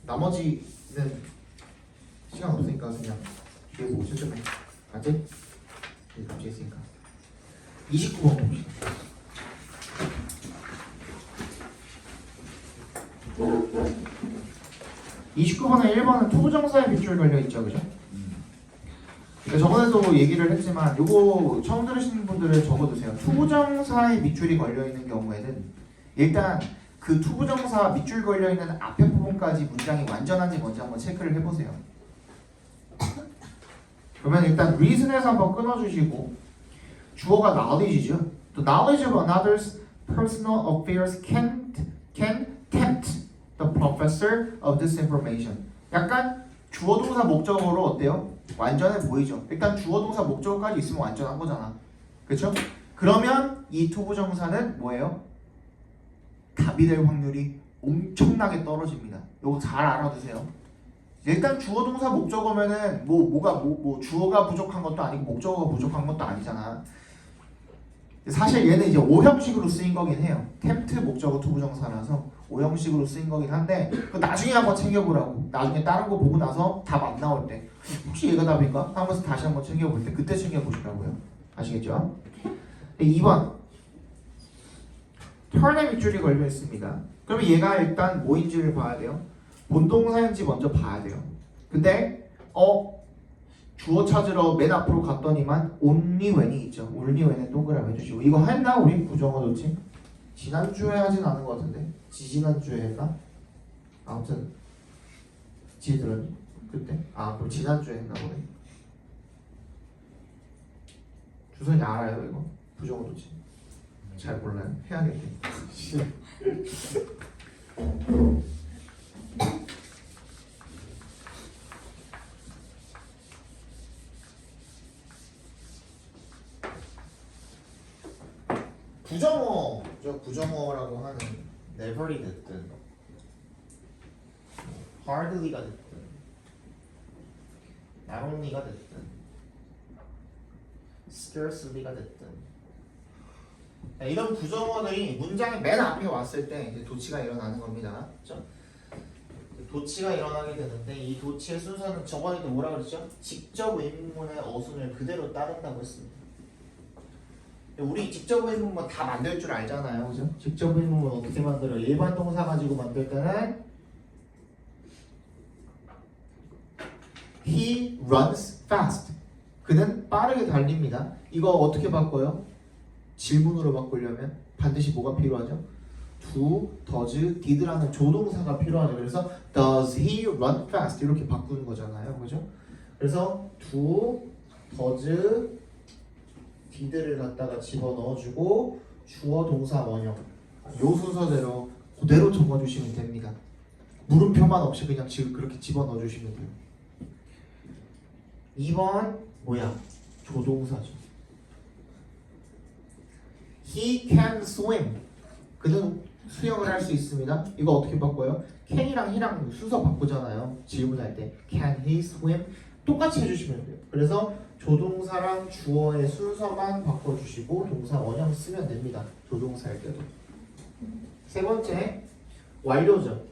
나머지는 시간 없으니까 그냥 뒤에 보고 채점해. 맞지? 뒤에 있으니까 29번 봅시다. 29번에 1번은 투부정사의 빗줄 걸려있죠, 그죠? 그러니까 저번에도 얘기를 했지만 요거 처음 들으시는 분들은 적어두세요. 투부정사의 밑줄이 걸려있는 경우에는 일단 그 투부정사 밑줄 걸려있는 앞에 부분까지 문장이 완전한지 뭔지 한번 체크를 해보세요. 그러면 일단 reason에서 한번 끊어주시고 주어가 knowledge죠. The knowledge of another's personal affairs can tempt the professor of this information. 약간 주어 동사 목적어로 어때요? 완전해 보이죠. 일단 주어 동사 목적어까지 있으면 완전한 거잖아. 그렇죠? 그러면 이 투부정사는 뭐예요? 답이 될 확률이 엄청나게 떨어집니다. 이거 잘 알아두세요. 일단 주어 동사 목적어면은 뭐 주어가 부족한 것도 아니고 목적어가 부족한 것도 아니잖아. 사실 얘는 이제 오형식으로 쓰인 거긴 해요. 템트 목적어 투부정사라서 오형식으로 쓰인 거긴 한데 그 나중에 한번 챙겨보라고. 나중에 다른 거 보고 나서 답 안 나올 때 혹시 얘가 답인가? 하면서 다시 한번 챙겨볼 때 그때 챙겨보시라고요. 아시겠죠? 2번 털의 밑줄이 걸려 있습니다. 그러면 얘가 일단 뭐인지를 봐야 돼요. 본동사인지 먼저 봐야 돼요. 근데 주어 찾으러 맨 앞으로 갔더니만 only when이 있죠. only when에 동그라미 해주시고 이거 했나? 우리 부정어 좋지? 지난주에 하진 않은 것 같은데 지지난주에 했나? 아무튼 지들은 그때? 그럼 지난주에 했나 보네. 주선이 알아요 이거? 부정어 좋지? 잘 몰라요? 해야겠네. 부정어라고 하는 never이 됐든 hardly가 됐든 not only가 됐든 scarcely가 됐든 이런 부정어들이 문장의 맨 앞에 왔을 때 이제 도치가 일어나는 겁니다. 그렇죠? 도치가 일어나게 되는데 이 도치의 순서는 저번에도 뭐라 그랬죠? 직접 의문문의 어순을 그대로 따른다고 했습니다. 우리 직접 의문문 다 만들 줄 알잖아요, 그죠? 직접 의문문 어떻게 만들어? 일반 동사 가지고 만들 때는 He runs fast. 그는 빠르게 달립니다. 이거 어떻게 바꿔요? 질문으로 바꾸려면 반드시 뭐가 필요하죠? do, does, did라는 조동사가 필요하죠. 그래서 does he run fast 이렇게 바꾸는 거잖아요, 그죠? 그래서 do, does, did를 갖다가 집어 넣어주고 주어, 동사, 원형 요 순서대로 그대로 적어주시면 됩니다. 물음표만 없이 그냥 지금 그렇게 집어 넣어주시면 돼요. 2번 뭐야? 조동사죠. He can swim. 그는 수영을 할 수 있습니다. 이거 어떻게 바꿔요? can이랑 he랑 순서 바꾸잖아요. 질문할 때 can he swim? 똑같이 해주시면 돼요. 그래서 조동사랑 주어의 순서만 바꿔주시고 동사 원형 쓰면 됩니다. 조동사일 때도. 세 번째 완료죠.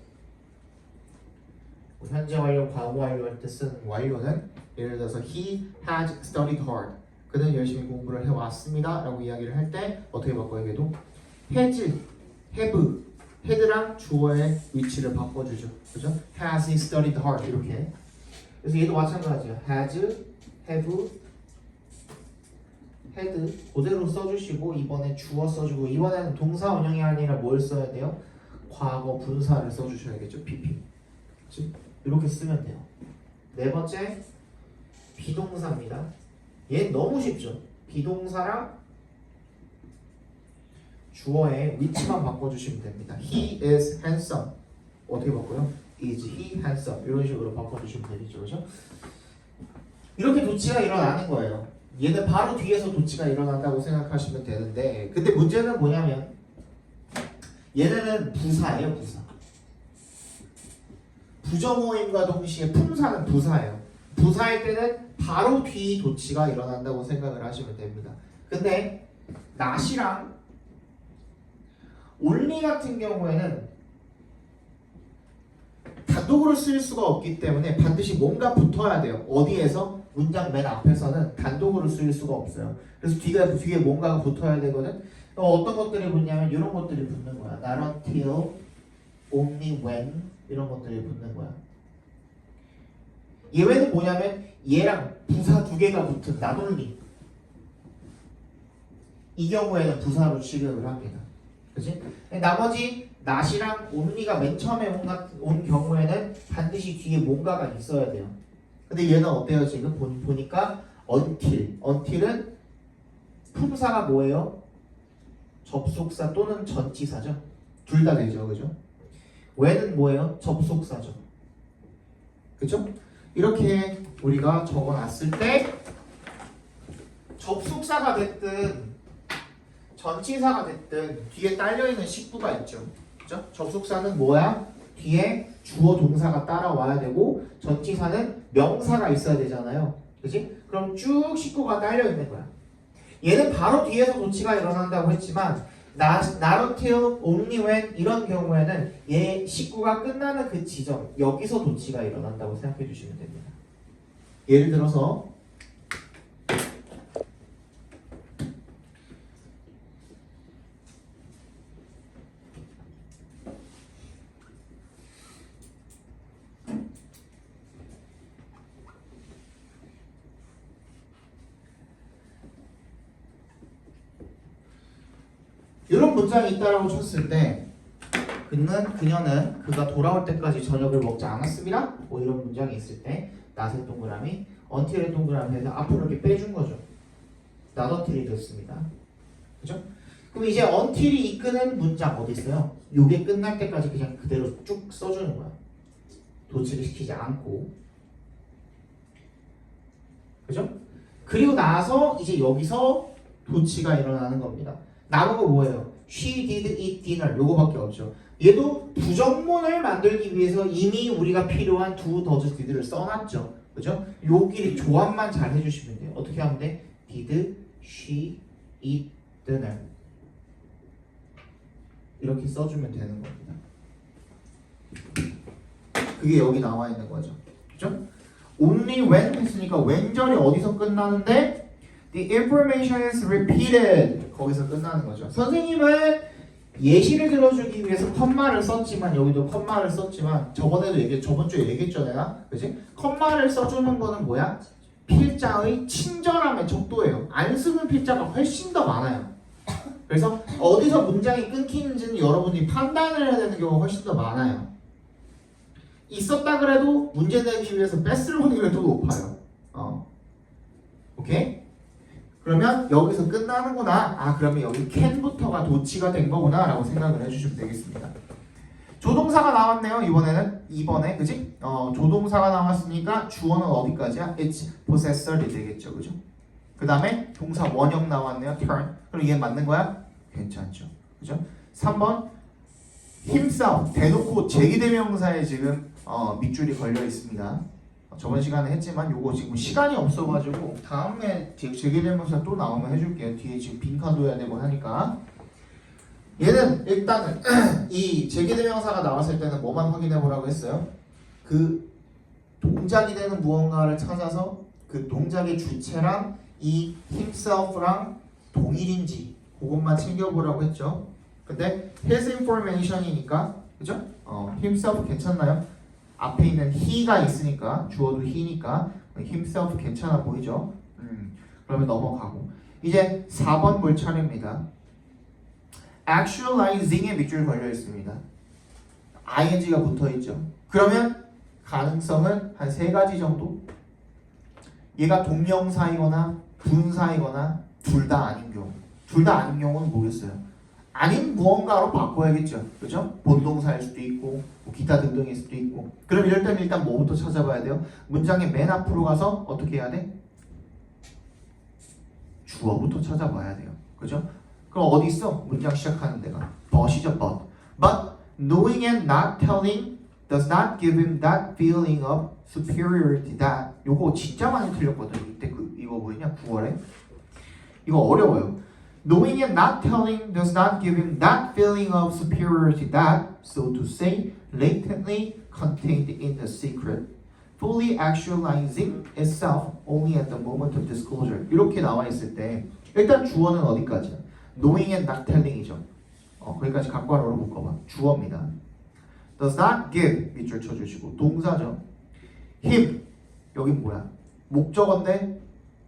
현재 완료, 과거 완료할 때 쓰는 완료는 예를 들어서 he had studied hard. 그는 열심히 공부를 해왔습니다 라고 이야기를 할 때 어떻게 바꿔요? 얘도 has, have, had랑 주어의 위치를 바꿔주죠. 그죠? has he studied hard 이렇게. 그래서 얘도 마찬가지예요. has, have, had 그대로 써주시고 이번에 주어 써주고 이번에는 동사 원형이 아니라 뭘 써야 돼요? 과거 분사를 써주셔야겠죠. PP. 그치? 이렇게 쓰면 돼요. 네 번째 비동사입니다. 얘 너무 쉽죠. 비동사랑 주어의 위치만 바꿔주시면 됩니다. He is handsome. 어떻게 바꿔요? Is he handsome? 이런 식으로 바꿔주시면 되겠죠. 그죠? 이렇게 도치가 일어나는 거예요. 얘는 바로 뒤에서 도치가 일어난다고 생각하시면 되는데 근데 문제는 뭐냐면 얘네는 부사예요. 부사. 부정어임과 동시에 품사는 부사예요. 부사일 때는 바로 뒤 도치가 일어난다고 생각을 하시면 됩니다. 근데 not이랑 only 같은 경우에는 단독으로 쓸 수가 없기 때문에 반드시 뭔가 붙어야 돼요. 어디에서? 문장 맨 앞에서는 단독으로 쓸 수가 없어요. 그래서 뒤에 뭔가가 붙어야 되거든. 어떤 것들이 붙냐면 이런 것들이 붙는 거야. Not until, only when 이런 것들이 붙는 거야. 예외는 뭐냐면 얘랑 부사 두 개가 붙은 not only. 이 경우에는 부사로 취급을 합니다. 그치? 나머지 not이랑 only가 맨 처음에 온 경우에는 반드시 뒤에 뭔가가 있어야 돼요. 근데 얘는 어때요? 지금 보니까 until은 품사가 뭐예요? 접속사 또는 전치사죠. 둘 다 되죠. 그죠? when은 뭐예요? 접속사죠. 그죠? 이렇게 우리가 적어놨을 때 접속사가 됐든 전치사가 됐든 뒤에 딸려있는 식구가 있죠. 그죠? 접속사는 뭐야? 뒤에 주어 동사가 따라와야 되고 전치사는 명사가 있어야 되잖아요. 그지? 그럼 쭉 식구가 딸려있는 거야. 얘는 바로 뒤에서 도치가 일어난다고 했지만 not until, only when 이런 경우에는 얘 식구가 끝나는 그 지점 여기서 도치가 일어난다고 생각해 주시면 됩니다. 예를 들어서 이런 문장이 있다라고 쳤을 때 그녀는 그가 돌아올 때까지 저녁을 먹지 않았습니다. 뭐 이런 문장이 있을 때 not의 동그라미, until의 동그라미 해서 앞으로 이렇게 빼준 거죠. not until이 됐습니다. 그죠? 그럼 이제 until이 이끄는 문장 어디 있어요? 요게 끝날 때까지 그냥 그대로 쭉 써주는 거야. 도치를 시키지 않고. 그죠? 그리고 나서 이제 여기서 도치가 일어나는 겁니다. 남은 거 뭐예요? She did eat dinner. 요거밖에 없죠. 얘도 부정문을 만들기 위해서 이미 우리가 필요한 do, does, did를 써놨죠. 그죠? 여기 조합만 잘 해주시면 돼요. 어떻게 하면 돼? Did she eat dinner? 이렇게 써주면 되는 겁니다. 그게 여기 나와 있는 거죠. 그죠? Only when 했으니까 when절이 어디서 끝나는데? The information is repeated. 거기서 끝나는 거죠. 선생님은 예시를 들어주기 위해서 컴마를 썼지만 여기도 컴마를 썼지만 저번 주에 얘기했죠 내가. 그치? 컴마를 써주는 거는 뭐야? 필자의 친절함의 척도예요. 안 쓰는 필자가 훨씬 더 많아요. 그래서 어디서 문장이 끊기는지는 여러분이 판단을 해야 되는 경우가 훨씬 더 많아요. 있었다 그래도 문제 내기 위해서 뺐을 확률이 더 높아요. 오케이? 그러면 여기서 끝나는구나. 아 그러면 여기 can부터가 도치가 된 거구나 라고 생각을 해주시면 되겠습니다. 조동사가 나왔네요. 이번에 그지? 조동사가 나왔으니까 주어는 어디까지야? It's possessor이 되겠죠. 그죠? 그 다음에 동사 원형 나왔네요. turn. 그럼 얘 맞는 거야? 괜찮죠. 그죠? 3번 himself. 대놓고 제기대명사에 지금 밑줄이 걸려 있습니다. 저번 시간에 했지만 요거 지금 시간이 없어가지고 다음에 제기대명사 또 나오면 해줄게요. 뒤에 지금 빈칸 둬야 되고 하니까. 얘는 일단은 이 제기대명사가 나왔을 때는 뭐만 확인해 보라고 했어요? 그 동작이 되는 무언가를 찾아서 그 동작의 주체랑 이 himself랑 동일인지 그것만 챙겨보라고 했죠. 근데 his information이니까 그죠? himself 괜찮나요? 앞에 있는 he가 있으니까 주어도 he니까 himself 괜찮아 보이죠? 그러면 넘어가고 이제 4번 볼 차례입니다. actualizing에 밑줄 걸려 있습니다. ing가 붙어 있죠. 그러면 가능성은 한 3가지 정도? 얘가 동명사이거나 분사이거나 둘 다 아닌 경우. 둘 다 아닌 경우는 뭐겠어요? 아닌 무언가로 바꿔야겠죠. 그죠? 본동사일 수도 있고 뭐 기타 등등일 수도 있고. 그럼 이럴 때는 일단 뭐부터 찾아봐야 돼요? 문장의 맨 앞으로 가서 어떻게 해야 돼? 주어부터 찾아봐야 돼요. 그죠? 그럼 어디 있어? 문장 시작하는 데가 but이죠. But knowing and not telling does not give him that feeling of superiority that. 요거 진짜 많이 틀렸거든. 이때 이거 뭐냐? 9월에 이거 어려워요. Knowing and not telling does not give him that feeling of superiority that, so to say, latently contained in the secret, fully actualizing itself only at the moment of disclosure. 이렇게 나와 있을 때 일단 주어는 어디까지야? knowing and not telling이죠. 거기까지 각괄호로 묶어봐. 주어입니다. does not give 밑줄 쳐주시고 동사죠. him 여긴 뭐야? 목적어인데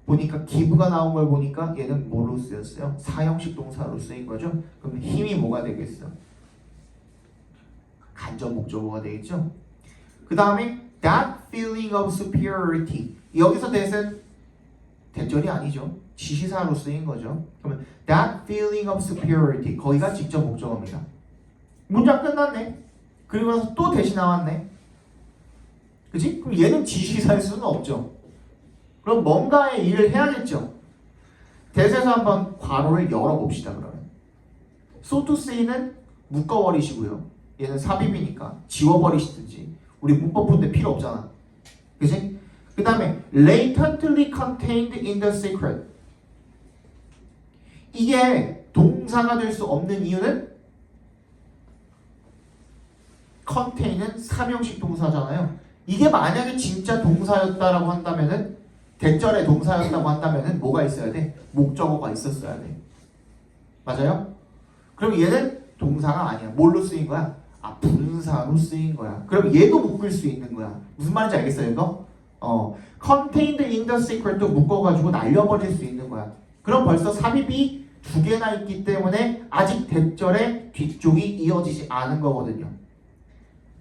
보니까 give가 나온 걸 보니까 얘는 뭐로 쓰였어요? 사형식 동사로 쓰인 거죠. 그럼 힘이 뭐가 되겠어? 간접 목적어가 되겠죠. 그 다음에 that feeling of superiority 여기서 that은 대절이 아니죠. 지시사로 쓰인 거죠. 그러면 that feeling of superiority 거기가 직접 목적어입니다. 문장 끝났네. 그리고 나서 또 대시 나왔네. 그치? 그럼 얘는 지시사일 수는 없죠. 그럼 뭔가의 일을 해야겠죠. 대세에서 한번 괄호를 열어봅시다. 그러면 so to say는 묶어버리시고요. 얘는 삽입이니까 지워버리시든지. 우리 문법푼데 필요 없잖아. 그치? 그 다음에 latently contained in the secret 이게 동사가 될 수 없는 이유는 contain은 삼형식 동사잖아요. 이게 만약에 진짜 동사였다라고 한다면은 대절의 동사였다고 한다면은 뭐가 있어야 돼? 목적어가 있었어야 돼. 맞아요? 그럼 얘는 동사가 아니야. 뭘로 쓰인 거야? 분사로 쓰인 거야. 그럼 얘도 묶을 수 있는 거야. 무슨 말인지 알겠어요, 이거? contained in the secret도 묶어가지고 날려버릴 수 있는 거야. 그럼 벌써 삽입이 두 개나 있기 때문에 아직 대절의 뒤쪽이 이어지지 않은 거거든요.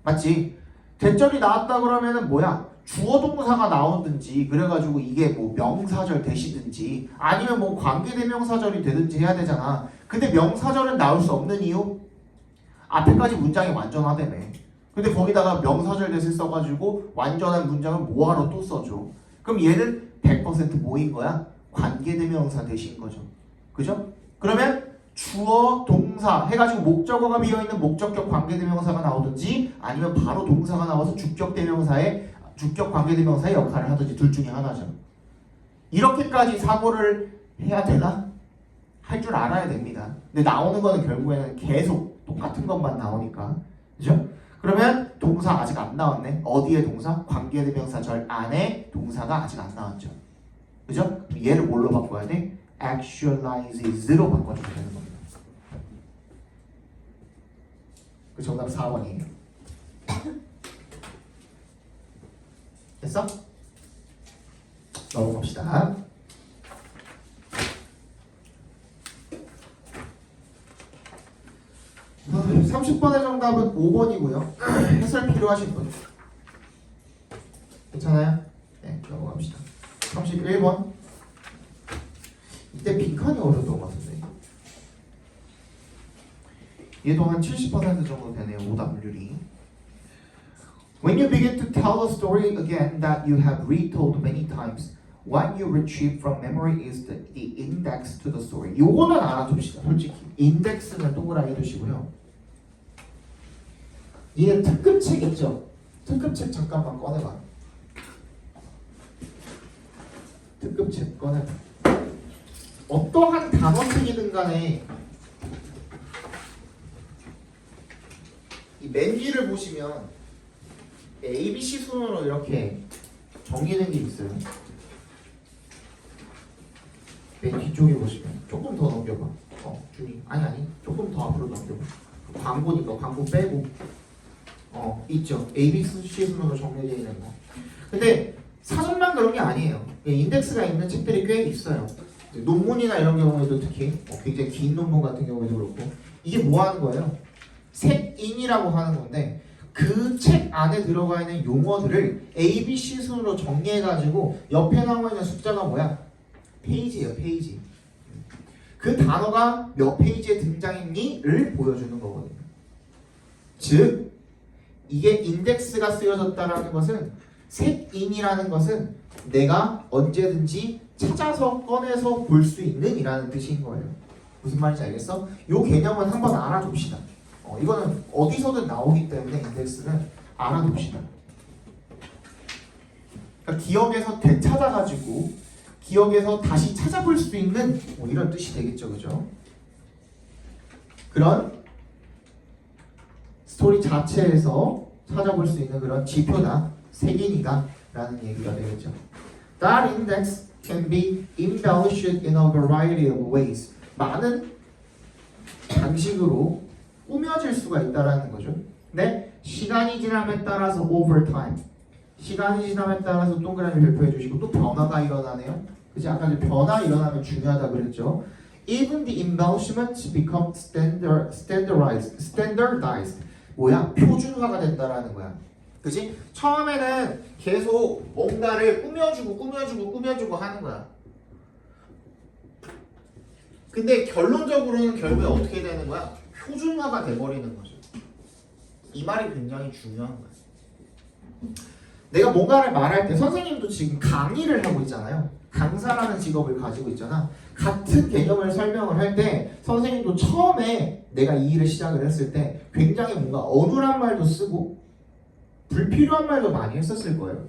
맞지? 대절이 나왔다 그러면은 뭐야? 주어 동사가 나오든지 그래가지고 이게 뭐 명사절 되시든지 아니면 뭐 관계대명사절이 되든지 해야 되잖아. 근데 명사절은 나올 수 없는 이유? 앞에까지 문장이 완전하다며. 근데 거기다가 명사절 대신 써가지고 완전한 문장을 뭐하러 또 써줘. 그럼 얘는 100% 뭐인 거야? 관계대명사 대신 거죠. 그죠? 그러면 주어, 동사 해가지고 목적어가 비어있는 목적격 관계대명사가 나오든지 아니면 바로 동사가 나와서 주격 관계대명사의 역할을 하든지 둘 중에 하나죠. 이렇게까지 사고를 해야 되나? 할 줄 알아야 됩니다. 근데 나오는 거는 결국에는 계속 똑같은 것만 나오니까. 그죠? 그러면 동사 아직 안 나왔네. 어디에 동사? 관계대명사절 안에 동사가 아직 안 나왔죠. 그죠? 얘를 뭘로 바꿔야 돼? actualizes로 바꿔주면 되는 겁니다. 그 정답 4번이에요. 됐어? 넘어갑시다. 아, 30번의 정답은 5번이고요. 해설 필요하신 분? 괜찮아요? 네, 넘어갑시다. 31번. 이때 빈칸이 어려웠던 것 같은데. 얘도 한 70% 정도 되네요. 오답률이. When you begin to tell a story again that you have retold many times, what you retrieve from memory is the index to the story. 요거는 알아둡시다. 솔직히 인덱스는 동그라미 두시고요. 얘 특급책 있죠? 특급책 잠깐만 꺼내봐. 특급책 꺼내봐. 어떠한 단어책이든 간에 이 맨 뒤를 보시면 ABC 순으로 이렇게 정리된 게 있어요. 맨 뒤쪽에 보시면 조금 더 넘겨봐. 준이 아니 조금 더 앞으로 넘겨봐. 광고니까 광고 빼고 있죠. ABC 순으로 정리되어 있는 거. 근데 사전만 그런 게 아니에요. 인덱스가 있는 책들이 꽤 있어요. 논문이나 이런 경우에도 특히 굉장히 긴 논문 같은 경우에도 그렇고 이게 뭐 하는 거예요? 색인이라고 하는 건데 그 책 안에 들어가 있는 용어들을 ABC 순으로 정리해가지고 옆에 나와 있는 숫자가 뭐야? 페이지예요, 페이지. 그 단어가 몇 페이지에 등장했니를 보여주는 거거든요. 즉 이게 인덱스가 쓰여졌다라는 것은 색인이라는 것은 내가 언제든지 찾아서 꺼내서 볼 수 있는 이라는 뜻인 거예요. 무슨 말인지 알겠어? 요 개념은 한번 알아둡시다. 이거는 어디서든 나오기 때문에 인덱스는 알아둡시다. 그러니까 기억에서 되찾아가지고 기억에서 다시 찾아볼 수 있는 이런 뜻이 되겠죠, 그죠? 그런 스토리 자체에서 찾아볼 수 있는 그런 지표다, 색인이다 라는 얘기가 되겠죠. That index can be embellished in a variety of ways. 많은 방식으로 꾸며질 수가 있다라는 거죠. 네, 시간이 지남에 따라서 over time, 시간이 지남에 따라서 동그라미 발표해 주시고 또 변화가 일어나네요. 그치? 아까 이제 변화 일어나면 중요하다 그랬죠. Even the embellishments become standardized. 뭐야? 표준화가 된다라는 거야. 그치? 처음에는 계속 뭔가를 꾸며주고 하는 거야. 근데 결론적으로는 결국에 어떻게 되는 거야? 표준화가 돼버리는 거죠. 이 말이 굉장히 중요한 거야. 내가 뭔가를 말할 때 선생님도 지금 강의를 하고 있잖아요. 강사라는 직업을 가지고 있잖아. 같은 개념을 설명을 할 때 선생님도 처음에 내가 이 일을 시작을 했을 때 굉장히 뭔가 어눌한 말도 쓰고 불필요한 말도 많이 했었을 거예요.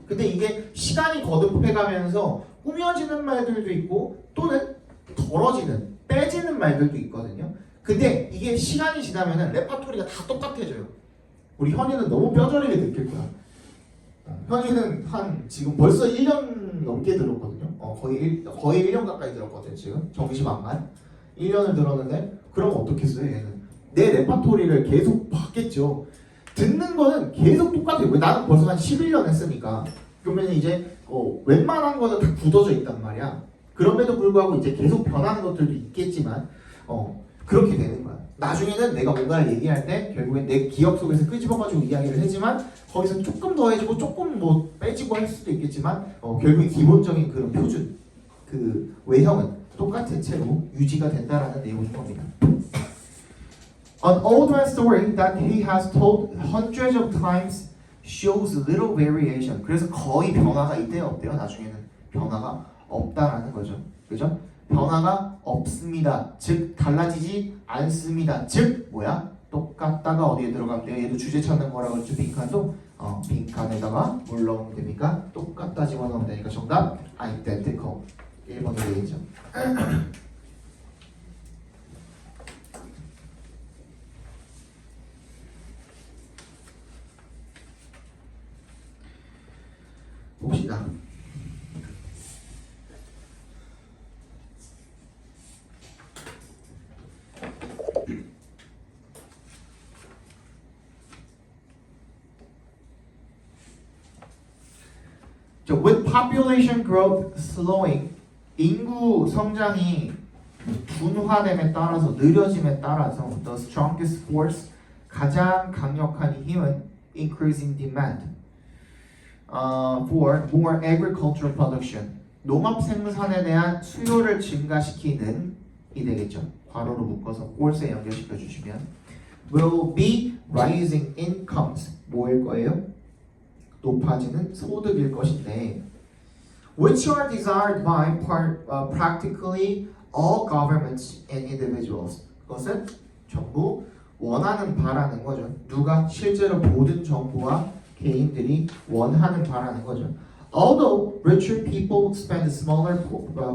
근데 이게 시간이 거듭해가면서 꾸며지는 말들도 있고 또는 덜어지는, 빼지는 말들도 있거든요. 근데 이게 시간이 지나면은 레파토리가 다 똑같아져요. 우리 현이는 너무 뼈저리게 느낄 거야. 현이는 한 지금 벌써 1년 넘게 들었거든요. 거의 1년 가까이 들었거든요. 지금 정시반만 1년을 들었는데 그럼 어떻겠어요? 얘는 내 레파토리를 계속 받겠죠. 듣는 거는 계속 똑같아요. 나는 벌써 한 11년 했으니까 그러면 이제 웬만한 거는 다 굳어져 있단 말이야. 그럼에도 불구하고 이제 계속 변하는 것들도 있겠지만 그렇게 되는 거야. 나중에는 내가 뭔가를 얘기할 때 결국엔 내 기억 속에서 끄집어가지고 이야기를 하지만 거기서 조금 더해지고 조금 뭐 빼지고 할 수도 있겠지만 결국에 기본적인 그런 표준, 그 외형은 똑같은 채로 유지가 된다라는 내용인 겁니다. An old man story that he has told hundreds of times shows little variation. 그래서 거의 변화가 있대요, 없대요? 나중에는 변화가 없다라는 거죠. 그죠? 변화가 없습니다. 즉 달라지지 않습니다. 즉 뭐야? 똑같다가 어디에 들어가면 돼요? 얘도 주제 찾는 거라고 그랬죠. 빈칸도 빈칸에다가 뭘 넣으면 됩니까? 똑같다 집어넣으면 되니까 정답 identical. 1번이 되겠죠. 봅시다. With population growth slowing, 인구 성장이 둔화됨에 따라서 느려짐에 따라서 the strongest force, 가장 강력한 힘은 increasing demand for more agricultural production, 농업 생산에 대한 수요를 증가시키는 이 되겠죠. 괄호로 묶어서 force에 연결시켜 주시면 will be rising incomes 뭐일 거예요? 높아지는 소득일 것인데 which are desired by practically all governments and individuals. 그것은 전부 원하는 바라는 거죠. 누가? 실제로 모든 정부와 개인들이 원하는 바라는 거죠. Although richer people spend smaller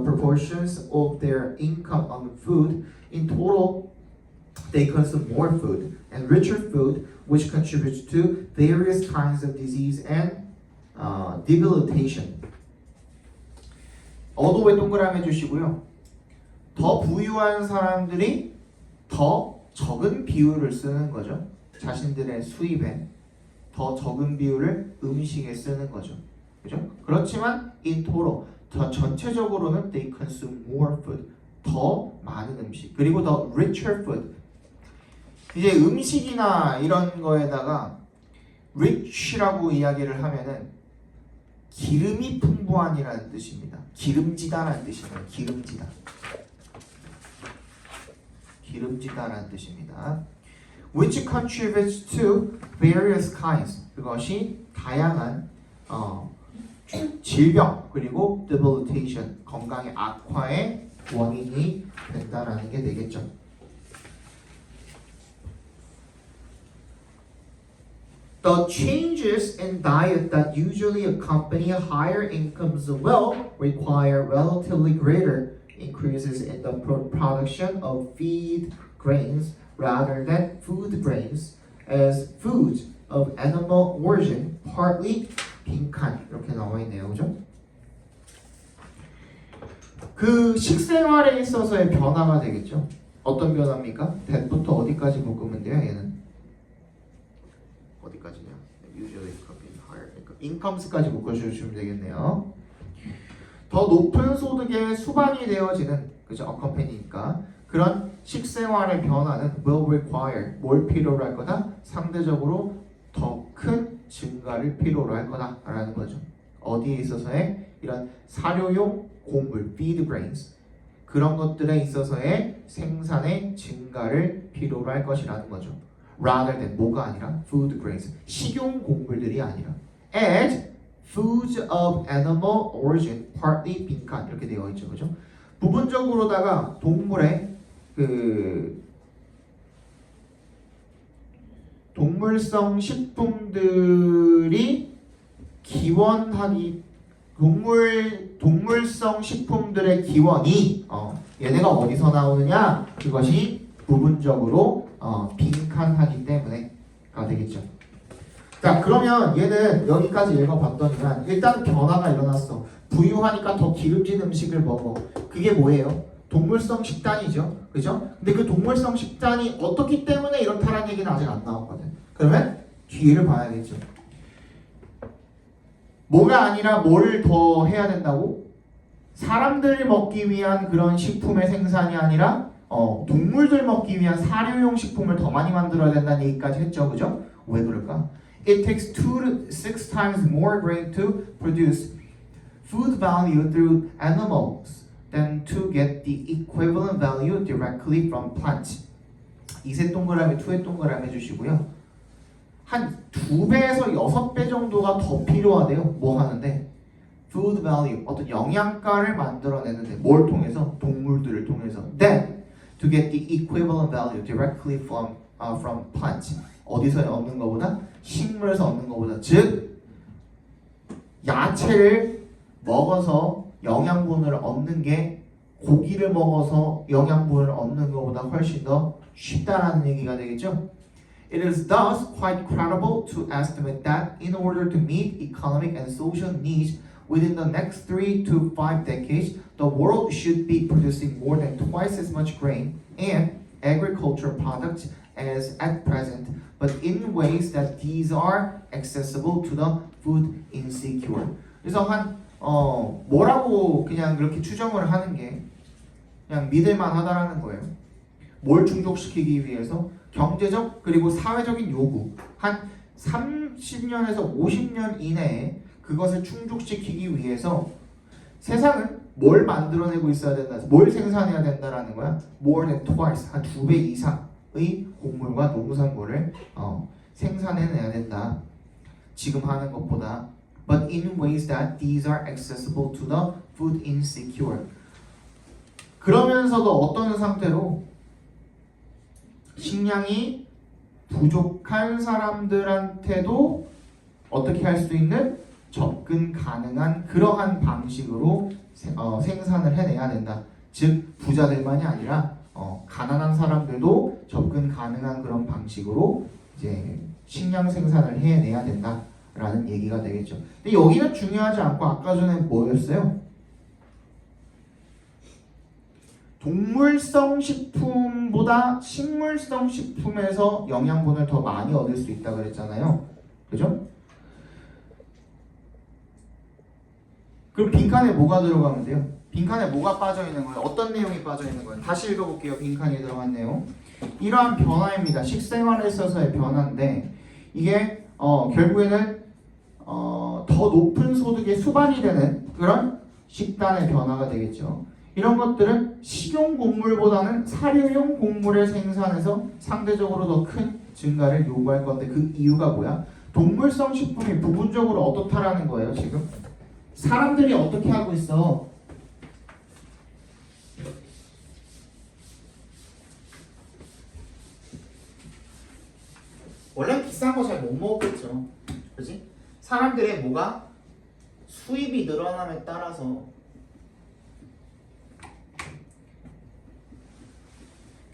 proportions of their income on food, in total they consume more food and richer food, which contributes to various kinds of disease and debilitation. 어도에 동그라미 해주시고요. 더 부유한 사람들이 더 적은 비율을 쓰는 거죠. 자신들의 수입에 더 적은 비율을 음식에 쓰는 거죠. 그죠? 그렇지만 in total, 더 전체적으로는 they consume more food. 더 많은 음식. 그리고 더 richer food. 이제 음식이나 이런 거에다가 rich라고 이야기를 하면은 기름이 풍부한이라는 뜻입니다. 기름지다라는 뜻입니다. 기름지다. 기름지다라는 뜻입니다. Which contributes to various kinds. 그것이 다양한 질병 그리고 debilitation 건강의 악화의 원인이 된다라는 게 되겠죠. The changes in diet that usually accompany higher incomes will require relatively greater increases in the production of feed grains rather than food grains, as foods of animal origin, partly 빈칸 이렇게 나와 있네요, 그죠? 그 식생활에 있어서의 변화가 되겠죠. 어떤 변화입니까? that부터 어디까지 묶으면 돼요? 얘는 어디까지냐? usually higher incomes까지 묶어주시면 되겠네요. 더 높은 소득의 수반이 되어지는 그죠? accompany니까 그런 식생활의 변화는 will require 뭘 필요로 할 거다? 상대적으로 더 큰 증가를 필요로 할 거다라는 거죠. 어디에 있어서의 이런 사료용 곡물, feed grains 그런 것들에 있어서의 생산의 증가를 필요로 할 것이라는 거죠. Rather than 뭐가 아니라 food grains 식용 곡물들이 아니라 and foods of animal origin partly 빈칸 이렇게 되어 있죠, 그죠? 부분적으로다가 동물의 그 동물성 식품들이 기원하기 동물성 식품들의 기원이 얘네가 어디서 나오느냐 그것이 부분적으로 빈칸하기 때문에가 되겠죠. 자 그러면 얘는 여기까지 읽어봤더니만 일단 변화가 일어났어. 부유하니까 더 기름진 음식을 먹어. 그게 뭐예요? 동물성 식단이죠. 그죠? 근데 그 동물성 식단이 어떻기 때문에 이렇다라는 얘기는 아직 안 나왔거든. 그러면 뒤를 봐야겠죠. 뭐가 아니라 뭘 더 해야 된다고? 사람들이 먹기 위한 그런 식품의 생산이 아니라 동물들 먹기 위한 사료용 식품을 더 많이 만들어야 된다는 얘기까지 했죠. 그죠? 왜 그럴까? It takes 2 to 6 times more grain to produce food value through animals than to get the equivalent value directly from plants. 2세 동그라미, 2의 동그라미 해주시고요. 한 2배에서 6배 정도가 더 필요하대요. 뭐 하는데? food value, 어떤 영양가를 만들어내는데 뭘 통해서? 동물들을 통해서. Then, to get the equivalent value directly from plants. 어디서 얻는 것보다? 식물에서 얻는 것보다. 즉, 야채를 먹어서 영양분을 얻는 게 고기를 먹어서 영양분을 얻는 것보다 훨씬 더 쉽다라는 얘기가 되겠죠. It is thus quite credible to estimate that in order to meet economic and social needs within the next 3 to 5 decades, the world should be producing more than twice as much grain and agricultural products as at present, but in ways that these are accessible to the food insecure. 그래서 뭐라고 그냥 그렇게 추정을 하는 게 그냥 믿을만 하다라는 거예요. 뭘 충족시키기 위해서? 경제적 그리고 사회적인 요구 한 30년에서 50년 이내에 그것을 충족시키기 위해서 세상은 뭘 만들어내고 있어야 된다, 뭘 생산해야 된다라는 거야. More than twice, 한 2배 이상의 곡물과 농산물을 생산해내야 된다. 지금 하는 것보다. But in ways that these are accessible to the food insecure. 그러면서도 어떤 상태로 식량이 부족한 사람들한테도 어떻게 할 수 있는 접근 가능한 그러한 방식으로 생산을 해내야 된다. 즉 부자들만이 아니라 가난한 사람들도 접근 가능한 그런 방식으로 이제 식량 생산을 해내야 된다라는 얘기가 되겠죠. 근데 여기는 중요하지 않고 아까 전에 뭐였어요? 동물성 식품보다 식물성 식품에서 영양분을 더 많이 얻을 수 있다 그랬잖아요. 그죠? 그럼 빈칸에 뭐가 들어가면 돼요? 빈칸에 뭐가 빠져 있는 거예요? 어떤 내용이 빠져 있는 거예요? 다시 읽어볼게요. 빈칸에 들어간 내용. 이러한 변화입니다. 식생활에 있어서의 변화인데 이게 결국에는 더 높은 소득의 수반이 되는 그런 식단의 변화가 되겠죠. 이런 것들은 식용 곡물보다는 사료용 곡물을 생산해서 상대적으로 더 큰 증가를 요구할 건데 그 이유가 뭐야? 동물성 식품이 부분적으로 어떻다라는 거예요. 지금 사람들이 어떻게 하고 있어? 원래 비싼 거 잘 못 먹겠죠. 그렇지? 사람들의 뭐가 수입이 늘어남에 따라서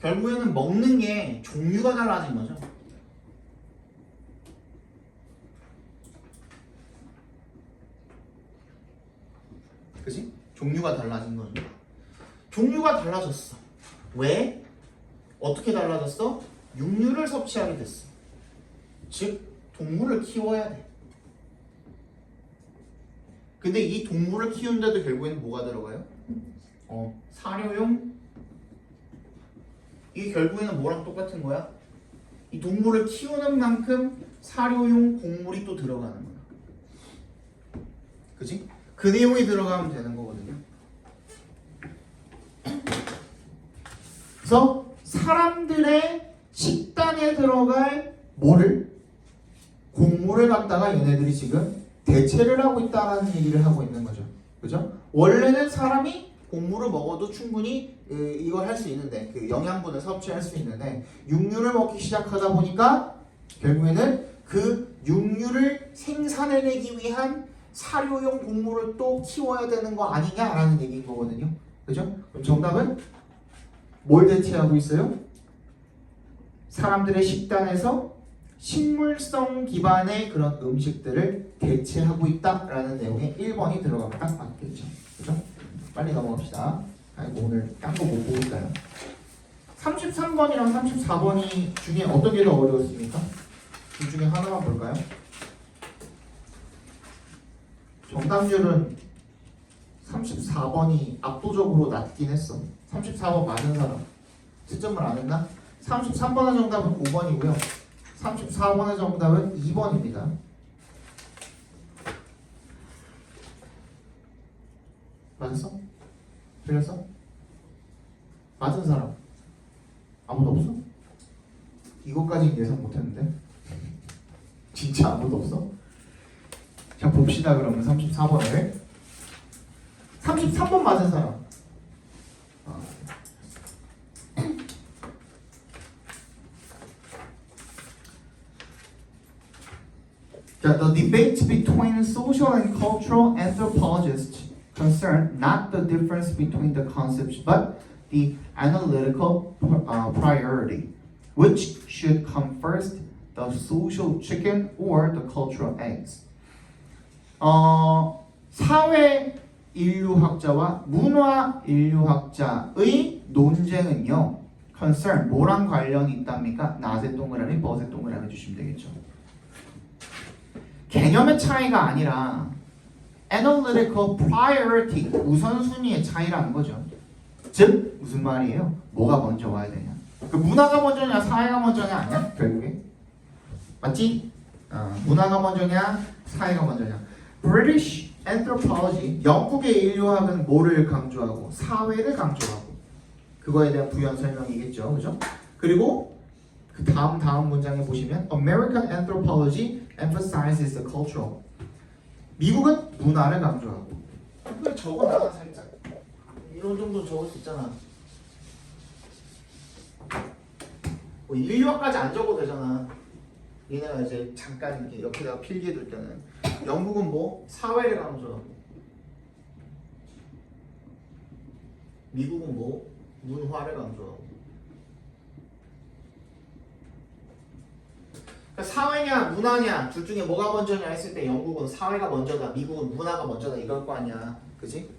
결국에는 먹는 게 종류가 달라진 거죠. 종류가 달라진 거죠. 종류가 달라졌어. 왜? 어떻게 달라졌어? 육류를 섭취하게 됐어. 즉 동물을 키워야 돼. 근데 이 동물을 키우는데도 결국에는 뭐가 들어가요? 사료용. 이게 결국에는 뭐랑 똑같은 거야? 이 동물을 키우는 만큼 사료용 곡물이 또 들어가는 거야. 그지? 그 내용이 들어가면 되는 거거든요. 그래서 사람들의 식단에 들어갈 뭐를? 곡물을 갖다가 얘네들이 지금 대체를 하고 있다는 얘기를 하고 있는 거죠. 그죠? 원래는 사람이 곡물을 먹어도 충분히 이걸 할 수 있는데 그 영양분을 섭취할 수 있는데 육류를 먹기 시작하다 보니까 결국에는 그 육류를 생산해내기 위한 사료용 곡물을 또 키워야 되는 거 아니냐라는 얘기인 거거든요. 그죠? 그럼 정답은 뭘 대체하고 있어요? 사람들의 식단에서 식물성 기반의 그런 음식들을 대체하고 있다라는 내용의 1번이 들어가면 딱 맞겠죠. 그죠? 빨리 넘어갑시다. 아이고 오늘 딴 거 못 보니까요. 33번이랑 34번이 중에 어떤 게 더 어려웠습니까? 둘 중에 하나만 볼까요? 정답률은 34번이 압도적으로 낮긴 했어. 34번 맞은 사람 채점을 안 했나? 33번의 정답은 5번이고요. 34번의 정답은 2번입니다. 맞았어? 틀렸어? 맞은 사람 아무도 없어? 이것까지 예상 못했는데 진짜 아무도 없어? 자 봅시다. 그러면 34번을 33번 맞은 사람 The debate between social and cultural anthropologists concern not the difference between the concepts but the analytical priority. Which should come first, the social chicken or the cultural eggs? 사회 인류학자와 문화 인류학자의 논쟁은요. concern, 뭐랑 관련이 있답니까? 나세 동그라미, 버세 동그라미 주시면 되겠죠. 개념의 차이가 아니라 analytical priority, 우선순위의 차이라는 거죠. 즉 무슨 말이에요? 뭐가 먼저 와야 되냐? 그 문화가 먼저냐 사회가 먼저냐 아니야? 결국에 맞지? 문화가 먼저냐 사회가 먼저냐? British anthropology, 영국의 인류학은 뭐를 강조하고 사회를 강조하고 그거에 대한 부연 설명이겠죠, 그죠? 그리고 그 다음 문장에 보시면 American anthropology emphasizes the cultural. 미국은 문화를 강조하고. 그래 적어놔 살짝. 이런 정도 적을 수 있잖아. 뭐 인류학까지 안 적어도 되잖아. 얘네가 이제 잠깐 이렇게 옆에다가 필기해둘 때는 영국은 뭐 사회를 강조하고 미국은 뭐 문화를 강조하고. 그러니까 사회냐 문화냐 둘 중에 뭐가 먼저냐 했을 때 영국은 사회가 먼저다, 미국은 문화가 먼저다 이럴 거 아니야, 그지?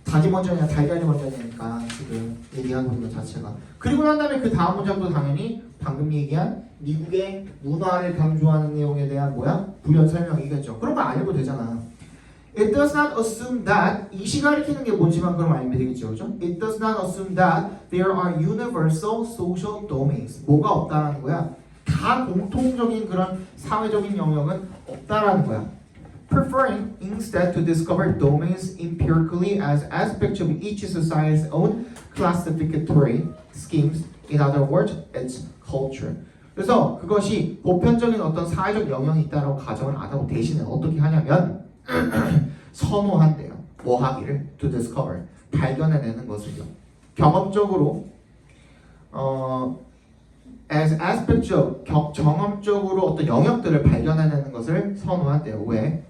닭이 먼저냐 달걀이 먼저냐니까 지금 얘기하고 있는 것 자체가. 그리고 난 다음에 그 다음 문장도 당연히 방금 얘기한 미국의 문화를 강조하는 내용에 대한 뭐야? 부연 설명이겠죠. 그런 거 알고 되잖아. It does not assume that, 이 시가 가리키는 게 뭔지만 그럼 알면 되겠죠, 그죠? It does not assume that there are universal social domains. 뭐가 없다라는 거야? 다 공통적인 그런 사회적인 영역은 없다라는 거야. Preferring instead to discover domains empirically as aspects of each society's own classificatory schemes. In other words, its culture. 그래서 그것이 보편적인 어떤 사회적 영역이 있다라고 가정을 안 하고 대신에 어떻게 하냐면 선호한대요. 뭐 하기를? To discover. 발견해내는 것을요. 경험적으로 as aspects of 경험적으로 어떤 영역들을 발견해내는 것을 선호한대요. 왜?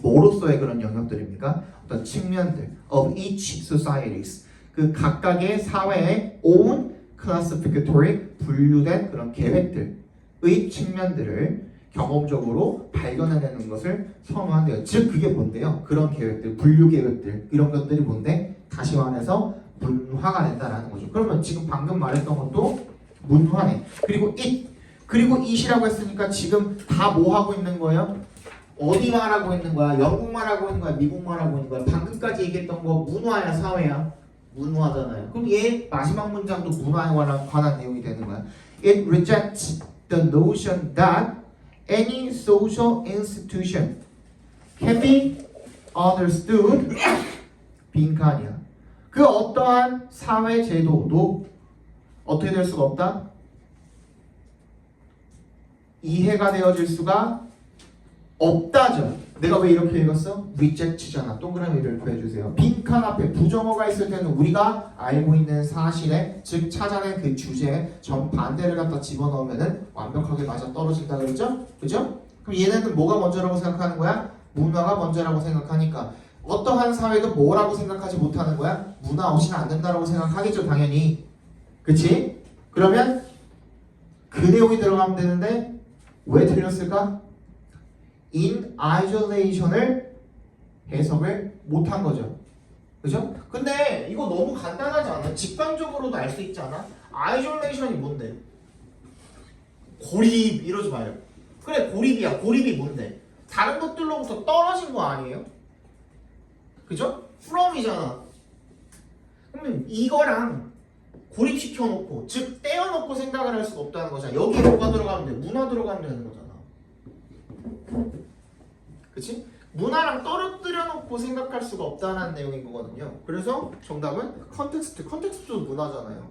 뭐로서의 그런 영역들입니까? 어떤 측면들 of each societies, 그 각각의 사회의 own classificatory 분류된 그런 계획들의 측면들을 경험적으로 발견해내는 것을 선호한대요. 즉 그게 뭔데요? 그런 계획들, 분류 계획들 이런 것들이 뭔데? 다시 말해서 문화가 된다라는 거죠. 그러면 지금 방금 말했던 것도 문화네. 그리고 it이라고 했으니까 지금 다 뭐 하고 있는 거예요? 어디 말하고 있는 거야? 영국 말하고 있는 거야? 미국 말하고 있는 거야? 방금까지 얘기했던 거 문화야 사회야? 문화잖아요. 그럼 얘 마지막 문장도 문화에 관한 내용이 되는 거야. It rejects the notion that any social institution can be understood 빈칸이야. 그 어떠한 사회 제도도 어떻게 될 수가 없다? 이해가 되어질 수가 없다죠. 내가 왜 이렇게 읽었어? reject잖아. 동그라미를 구해주세요. 빈칸 앞에 부정어가 있을 때는 우리가 알고 있는 사실에 즉 찾아낸 그 주제에 정반대를 갖다 집어넣으면은 완벽하게 맞아 떨어진다 그랬죠? 그죠? 그럼 얘네는 뭐가 먼저라고 생각하는 거야? 문화가 먼저라고 생각하니까 어떠한 사회도 뭐라고 생각하지 못하는 거야? 문화 없이는 안 된다라고 생각하겠죠 당연히. 그치? 그러면 그 내용이 들어가면 되는데 왜 틀렸을까? in isolation을 해석을 못한 거죠. 그죠? 근데 이거 너무 간단하지 않아? 직관적으로도 알 수 있지 않아? isolation이 뭔데? 고립 이러지 마요. 그래 고립이야. 고립이 뭔데? 다른 것들로부터 떨어진 거 아니에요? 그죠? from이잖아. 그러면 이거랑 고립시켜놓고 즉 떼어놓고 생각을 할 수가 없다는 거잖아. 여기에 뭐가 들어가면 돼? 문화 들어가면 되는 거잖아. 그치? 문화랑 떨어뜨려 놓고 생각할 수가 없다는 내용인 거거든요. 그래서 정답은 컨텍스트도 문화잖아요.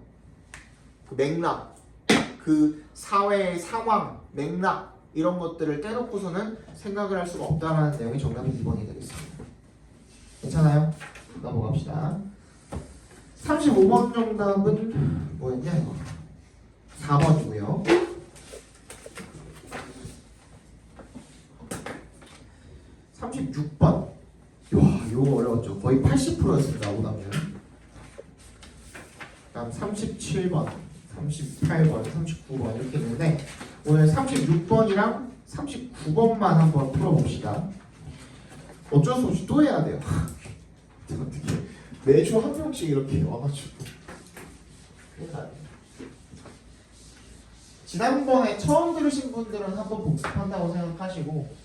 그 맥락, 그 사회의 상황, 맥락 이런 것들을 떼놓고서는 생각을 할 수가 없다는 내용이 정답이 2번이 되겠습니다. 괜찮아요? 넘어갑시다. 35번 정답은 뭐였냐 이거? 4번이고요. 36번? 와, 이거 어려웠죠. 거의 80%였습니다. 오답률. 다음 37번, 38번, 39번 이렇게 있는데 오늘 36번이랑 39번만 한번 풀어봅시다. 어쩔 수 없이 또 해야 돼요. 어떻게 매주 한 명씩 이렇게 와가지고 지난번에 처음 들으신 분들은 한번 복습한다고 생각하시고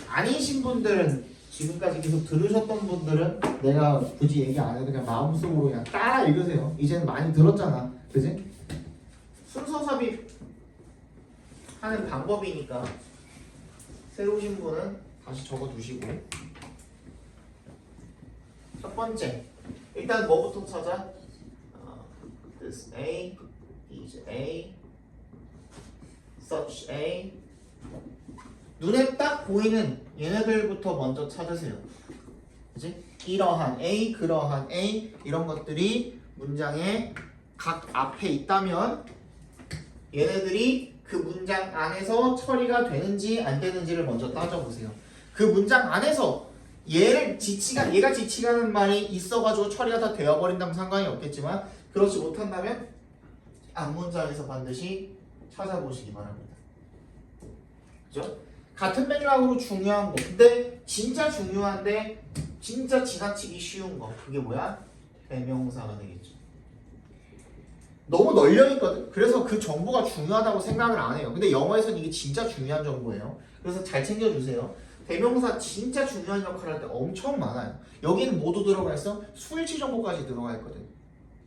아니신 분들은 지금까지 계속 들으셨던 분들은 내가 굳이 얘기 안 해도 그냥 마음속으로 그냥 따라 읽으세요. 이제는 많이 들었잖아. 그지? 순서 삽입 하는 방법이니까 새로 오신 분은 다시 적어두시고 첫 번째 일단 뭐부터 찾아? This A, is A, such A 눈에 딱 보이는 얘네들부터 먼저 찾으세요. 그치? 이러한 A, 그러한 A 이런 것들이 문장의 각 앞에 있다면 얘네들이 그 문장 안에서 처리가 되는지 안 되는지를 먼저 따져보세요. 그 문장 안에서 얘가 지치가는 말이 있어가지고 처리가 다 되어버린다면 상관이 없겠지만 그렇지 못한다면 앞문장에서 반드시 찾아보시기 바랍니다. 그죠? 같은 맥락으로 중요한 거 근데 진짜 중요한데 진짜 지나치기 쉬운 거 그게 뭐야? 대명사가 되겠죠. 너무 널려있거든. 그래서 그 정보가 중요하다고 생각을 안 해요. 근데 영어에서는 이게 진짜 중요한 정보예요. 그래서 잘 챙겨주세요. 대명사 진짜 중요한 역할을 할 때 엄청 많아요. 여기는 모두 들어가 있어? 수일치 정보까지 들어가 있거든.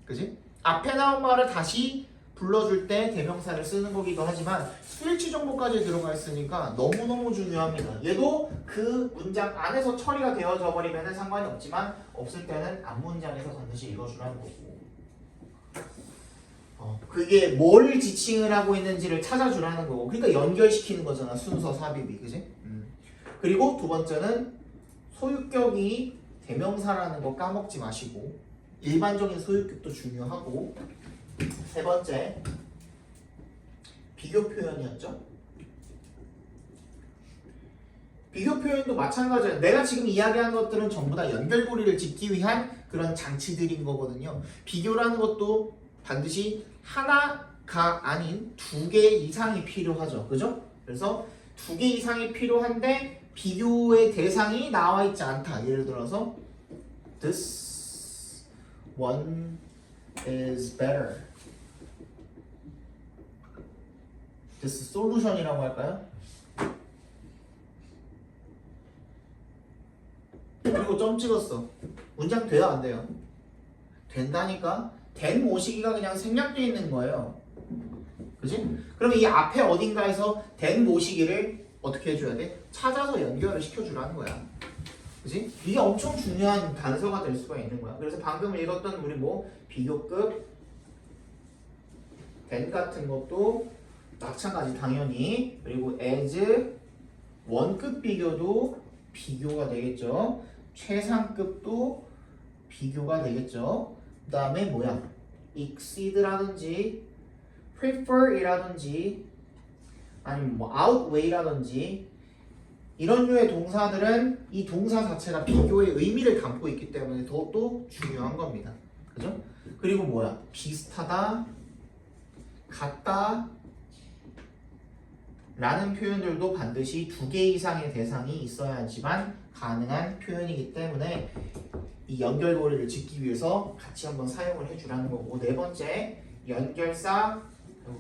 그지? 앞에 나온 말을 다시 불러줄 때 대명사를 쓰는 거기도 하지만 수일치 정보까지 들어가 있으니까 너무너무 중요합니다. 얘도 그 문장 안에서 처리가 되어져 버리면 상관이 없지만 없을 때는 앞문장에서 반드시 읽어주라는 거고 그게 뭘 지칭을 하고 있는지를 찾아주라는 거고 그러니까 연결시키는 거잖아. 순서 삽입이. 그지? 그리고 두 번째는 소유격이 대명사라는 거 까먹지 마시고 일반적인 소유격도 중요하고 세 번째 비교 표현이었죠. 비교 표현도 마찬가지예요. 내가 지금 이야기한 것들은 전부 다 연결고리를 짓기 위한 그런 장치들인 거거든요. 비교라는 것도 반드시 하나가 아닌 두 개 이상이 필요하죠. 그죠? 그래서 두 개 이상이 필요한데 비교의 대상이 나와 있지 않다. 예를 들어서 this one is better. this solution이라고 할까요? 그리고 점 찍었어. 문장 돼요, 안 돼요? 된다니까? 된 모시기가 그냥 생략되어 있는 거예요. 그지? 그러면 이 앞에 어딘가에서 된 모시기를 어떻게 해줘야 돼? 찾아서 연결을 시켜주라는 거야. 그지? 이게 엄청 중요한 단서가 될 수가 있는 거야. 그래서 방금 읽었던 우리 뭐 비교급 된 같은 것도 마찬가지 당연히, 그리고 as 원급 비교도 비교가 되겠죠. 최상급도 비교가 되겠죠. 그 다음에 뭐야? exceed라든지 prefer이라든지 아니면 뭐 outweigh라든지 이런 류의 동사들은 이 동사 자체가 비교의 의미를 담고 있기 때문에 더욱더 중요한 겁니다. 그죠? 그리고 뭐야? 비슷하다, 같다 라는 표현들도 반드시 두 개 이상의 대상이 있어야지만 가능한 표현이기 때문에 이 연결고리를 짓기 위해서 같이 한번 사용을 해주라는 거고, 네 번째 연결사,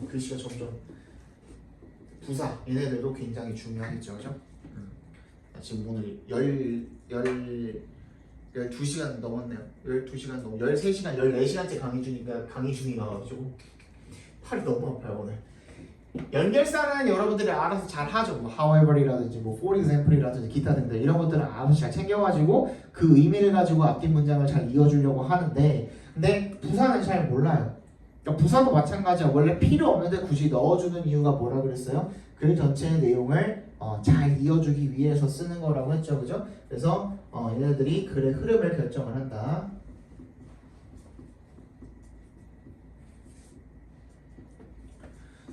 글씨가 점점 부사 얘네들도 굉장히 중요하겠죠. 그죠? 지금 오늘 12시간 넘었네요. 12시간 넘어 13시간, 14시간째 강의 중이가지고 팔이 너무 아파요 오늘. 연결사는 여러분들이 알아서 잘 하죠. 뭐 however이라든지 뭐 for example이라든지 기타 등등 이런 것들은 알아서 잘 챙겨가지고 그 의미를 가지고 앞뒤 문장을 잘 이어주려고 하는데, 근데 부사는 잘 몰라요. 그러니까 부사도 마찬가지야. 원래 필요 없는데 굳이 넣어주는 이유가 뭐라 그랬어요? 글 전체의 내용을 잘 이어주기 위해서 쓰는 거라고 했죠, 그죠? 그래서 얘네들이 글의 흐름을 결정을 한다.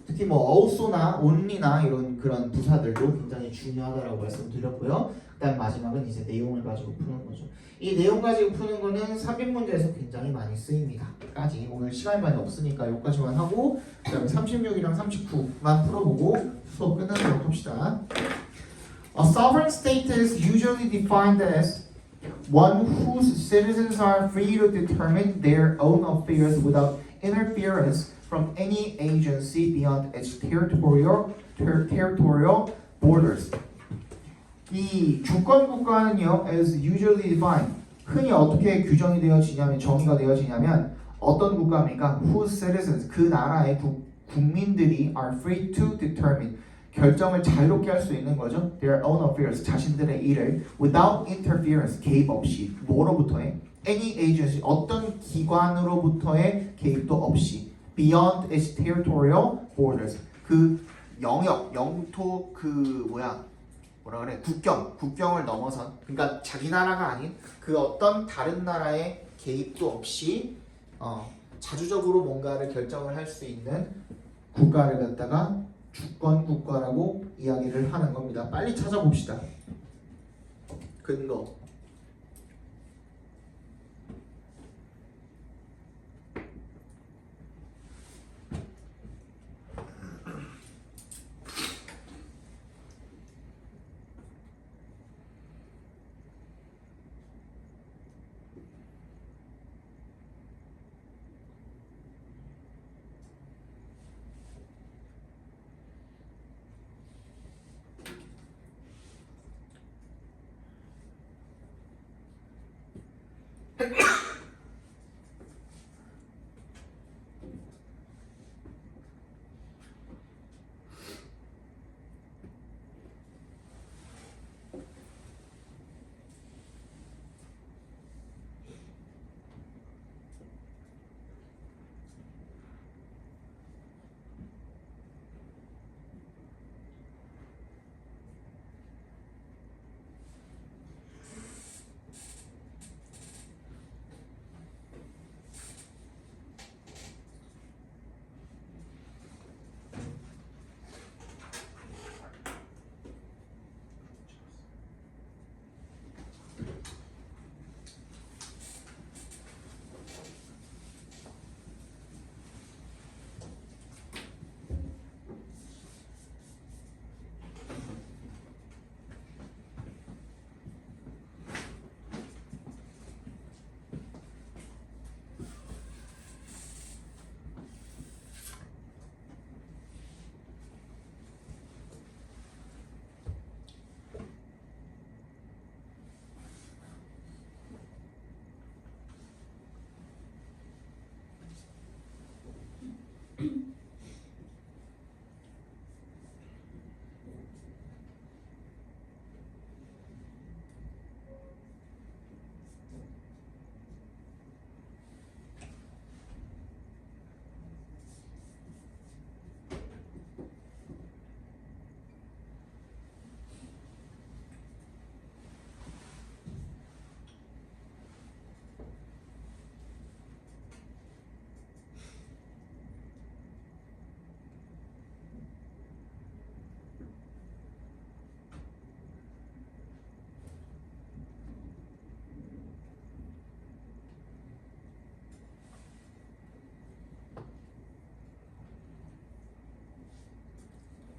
특히 뭐 also나 only나 이런 그런 부사들도 굉장히 중요하다라고 말씀드렸고요. 그다음 마지막은 이제 내용을 가지고 푸는 거죠. 이 내용 가지고 푸는 거는 삽입 문제에서 굉장히 많이 쓰입니다. 까지 오늘 시간이 많이 없으니까 여기까지만 하고 그다음에 36이랑 39만 풀어보고 수업 끝나도록 합시다. A sovereign state is usually defined as one whose citizens are free to determine their own affairs without interference from any agency beyond its territorial borders. 이 주권 국가는요, as usually defined, 흔히 어떻게 규정이 되어지냐면 정의가 되어지냐면 어떤 국가입니까? Whose citizens, 그 나라의 국민들이 are free to determine, 결정을 자유롭게 할 수 있는 거죠. Their own affairs, 자신들의 일을 without interference, 개입 없이. 뭐로부터의? Any agency, 어떤 기관으로부터의 개입도 없이. Beyond its territorial borders, 그 영역, 영토, 뭐라 그래? 국경을 넘어선, 그러니까 자기 나라가 아닌 그 어떤 다른 나라의 개입도 없이 자주적으로 뭔가를 결정을 할 수 있는 국가를 갖다가 주권 국가라고 이야기를 하는 겁니다. 빨리 찾아봅시다. 근거.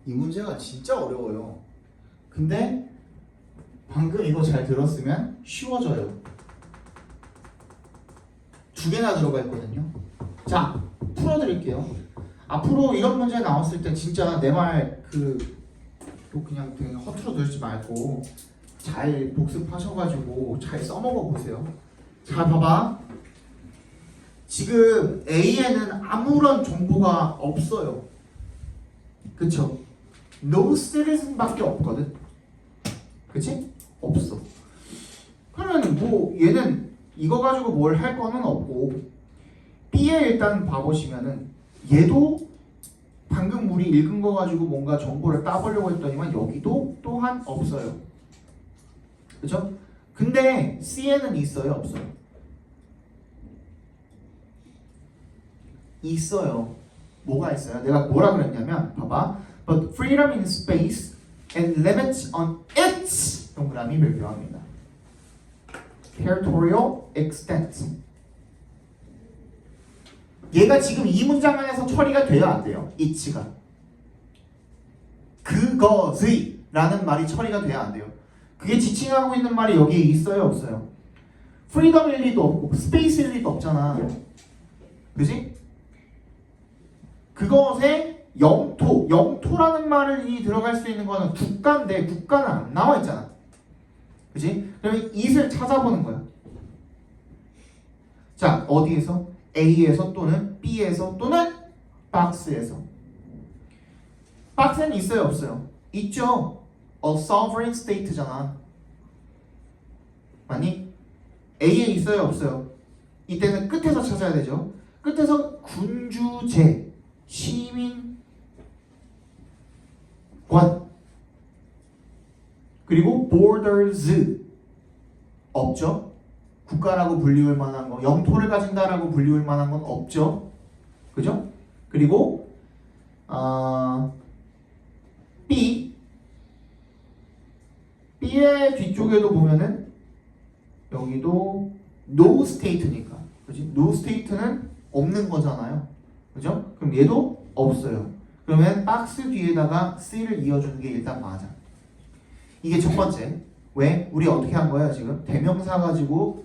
이 문제가 진짜 어려워요. 근데 방금 이거 잘 들었으면 쉬워져요. 두 개나 들어가 있거든요. 자, 풀어드릴게요. 앞으로 이런 문제 나왔을 때 진짜 내 말 또 그냥 되게 허투루 들지 말고 잘 복습하셔가지고 잘 써먹어 보세요. 자, 봐봐. 지금 A에는 아무런 정보가 없어요. 그쵸? No citizen밖에 없거든. 그치? 없어. 그러면 뭐 얘는 이거 가지고 뭘 할 거는 없고 B에 일단 봐보시면은 얘도 방금 우리 읽은 거 가지고 뭔가 정보를 따보려고 했더니만 여기도 또한 없어요. 그죠? 근데 C에는 있어요? 없어요? 있어요. 뭐가 있어요? 내가 뭐라 그랬냐면 봐봐. But freedom in space and limits on its 동그라미 별표합니다. Territorial extent. 얘가 지금 이 문장 안에서 처리가 돼야 안 돼요. it가. 그것의 라는 말이 처리가 돼야 안 돼요. 그게 지칭하고 있는 말이 여기에 있어요? 없어요? freedom일 리도 없고 space일 리도 없잖아. 그지? 그것의 영토라는 말이 들어갈 수 있는 거는 국가인데 국가는 안 나와 있잖아. 그지? 그러면 it을 찾아보는 거야. 자, 어디에서? A에서 또는 B에서 또는 박스에서. 박스는 있어요? 없어요? 있죠. A sovereign state잖아. 맞니? A에 있어요? 없어요? 이때는 끝에서 찾아야 되죠. 끝에서 군주제, 시민권, 그리고 borders 없죠. 국가라고 불리울 만한 거, 영토를 가진다라고 불리울 만한 건 없죠. 그죠? 그리고 B의 뒤쪽에도 보면은 여기도 no state니까, 그지? no state는 없는 거잖아요. 그죠? 그럼 얘도 없어요. 그러면 박스 뒤에다가 C를 이어주는 게 일단 맞아. 이게 첫 번째. 왜? 우리 어떻게 한 거예요? 지금 대명사 가지고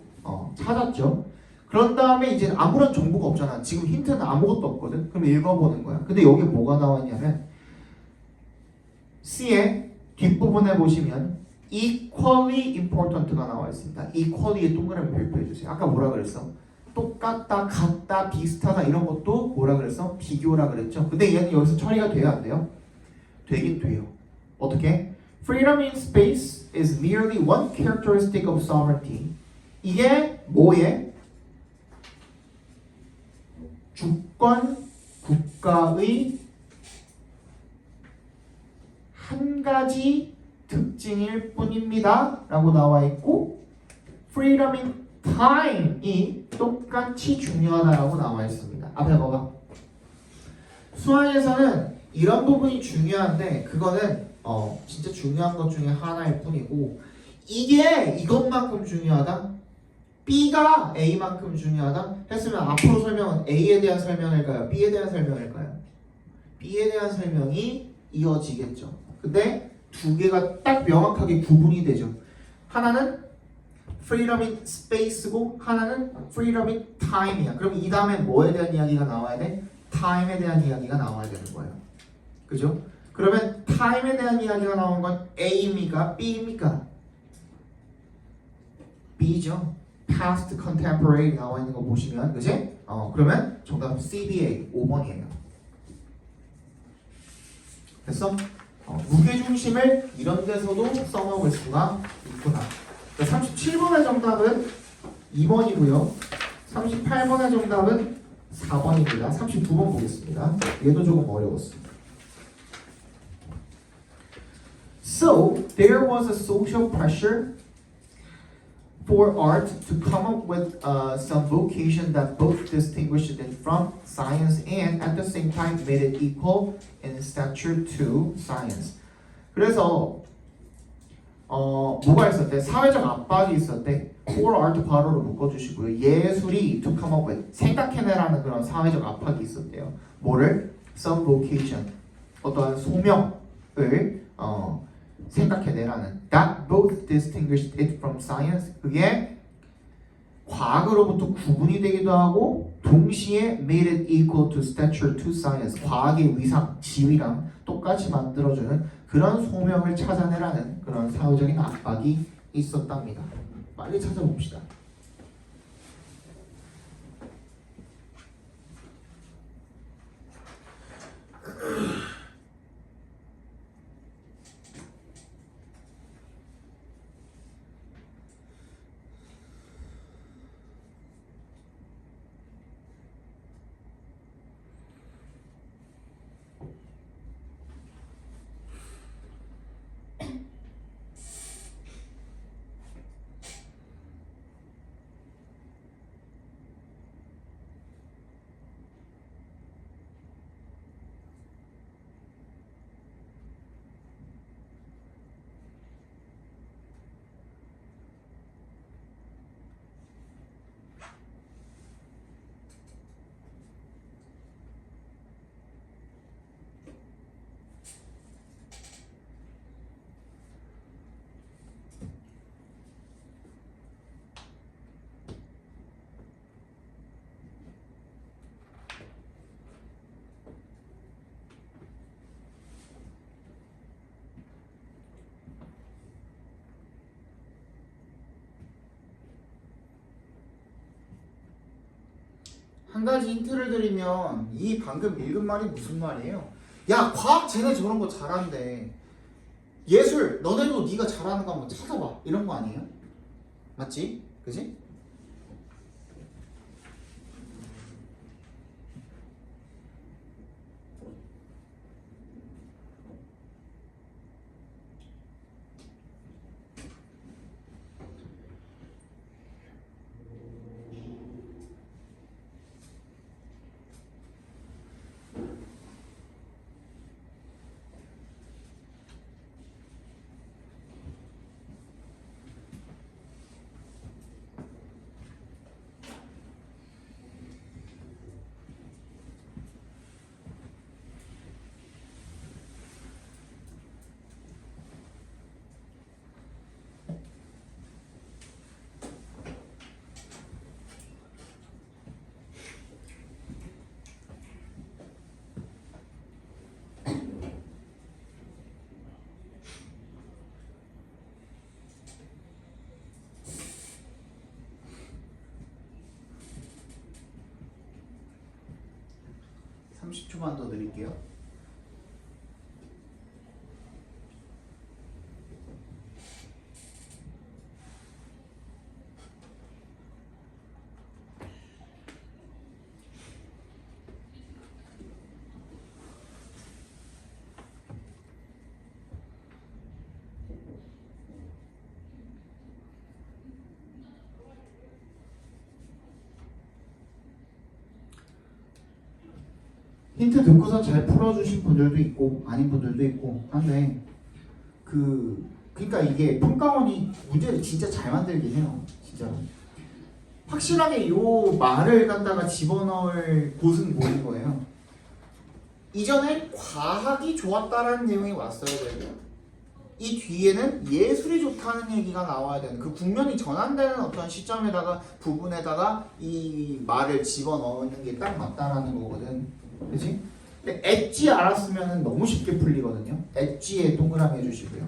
찾았죠. 그런 다음에 이제 아무런 정보가 없잖아. 지금 힌트는 아무것도 없거든. 그럼 읽어보는 거야. 근데 여기 뭐가 나와 있냐면 C의 뒷부분에 보시면 equally important가 나와 있습니다. equally에 동그라미 별표해 주세요. 아까 뭐라 그랬어? 똑같다, 같다, 비슷하다 이런 것도 뭐라 그랬어? 비교라 그랬죠. 근데 얘는 여기서 처리가 돼야 안 돼요? 되긴 돼요. 어떻게? Freedom in space is merely one characteristic of sovereignty. 이게 뭐에? 주권 국가의 한 가지 특징일 뿐입니다 라고 나와 있고 freedom in time이 똑같이 중요하다라고 나와 있습니다. 앞에 봐봐. 수학에서는 이런 부분이 중요한데 그거는 진짜 중요한 것 중에 하나일 뿐이고 이게 이것만큼 중요하다? B가 A만큼 중요하다? 했으면 앞으로 설명은 A에 대한 설명일까요? B에 대한 설명일까요? B에 대한 설명이 이어지겠죠. 근데 두 개가 딱 명확하게 구분이 되죠. 하나는 freedom in space고 하나는 freedom in time이야. 그럼 이 다음에 뭐에 대한 이야기가 나와야 돼? time에 대한 이야기가 나와야 되는 거예요. 그죠? 그러면 time에 대한 이야기가 나온 건 A입니까? B입니까? B죠. past contemporary 나와 있는 거 보시면 그지? 그러면 정답은 CBA 5번이에요. 됐어? 무게중심을 이런 데서도 써먹을 수가 있구나. 37번의 정답은 2번이고요. 38번의 정답은 4번입니다. 39번 보겠습니다. 얘도 조금 어려웠습니다. So, there was a social pressure for art to come up with some vocation that both distinguished it from science and at the same time made it equal in stature to science. 그래서 뭐가 있었대? 사회적 압박이 있었대. for art 바로로 묶어주시고요. 예술이 to come up with 생각해내라는 그런 사회적 압박이 있었대요. 뭐를? some vocation 어떠한 소명 생각해내라는 that both distinguished it from science 그게 과학으로부터 구분이 되기도 하고 동시에 made it equal to stature to science 과학의 위상, 지위랑 똑같이 만들어주는 그런 소명을 찾아내라는 그런 사회적인 압박이 있었답니다. 빨리 찾아봅시다. 한 가지 힌트를 드리면 이 방금 읽은 말이 무슨 말이에요? 야 과학 쟤네 저런 거 잘한대. 예술 너네도 네가 잘하는 거 한번 찾아봐 이런 거 아니에요? 맞지? 그지? (30초만) 더 드릴게요. 힌트 듣고서 잘 풀어주신 분들도 있고 아닌 분들도 있고 한데 그러니까 이게 평가원이 문제를 진짜 잘 만들긴 해요. 진짜 확실하게 요 말을 갖다가 집어넣을 곳은 뭐인 거예요? 이전에 과학이 좋았다라는 내용이 왔어야 되고요. 이 뒤에는 예술이 좋다는 얘기가 나와야 되는 그 국면이 전환되는 어떤 시점에다가 부분에다가 이 말을 집어넣는 게 딱 맞다라는 거거든. 그치? 근데 엣지 알았으면 너무 쉽게 풀리거든요. 엣지에 동그라미 해주시고요.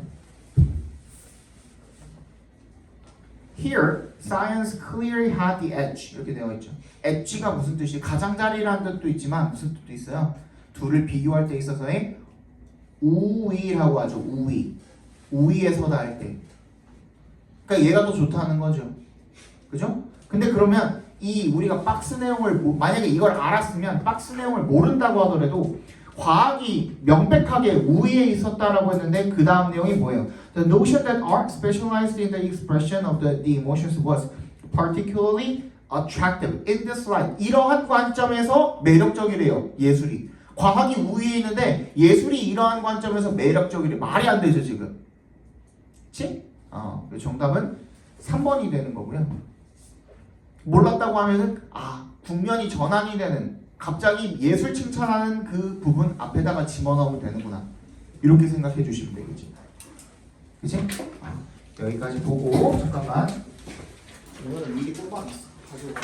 Here, science clearly had the edge. 이렇게 되어 있죠. 엣지가 무슨 뜻이에요? 가장자리라는 뜻도 있지만 무슨 뜻도 있어요? 둘을 비교할 때 있어서의 우위라고 하죠. 우위. 우위에 서다 할 때. 그러니까 얘가 더 좋다는 거죠. 그죠? 근데 그러면 이 우리가 박스 내용을 만약에 이걸 알았으면 박스 내용을 모른다고 하더라도 과학이 명백하게 우위에 있었다라고 했는데 그 다음 내용이 뭐예요? The notion that art specialized in the expression of the emotions was particularly attractive in this light. 이러한 관점에서 매력적이래요. 예술이. 과학이 우위에 있는데 예술이 이러한 관점에서 매력적이래. 말이 안 되죠 지금. 그치? 정답은 3번이 되는 거고요. 몰랐다고 하면은 국면이 전환이 되는 갑자기 예술 칭찬하는 그 부분 앞에다가 집어넣으면 되는구나. 이렇게 생각해 주시면 되겠지. 그치? 여기까지 보고 잠깐만. 이거는 미리 뽑아놨어. 가지고.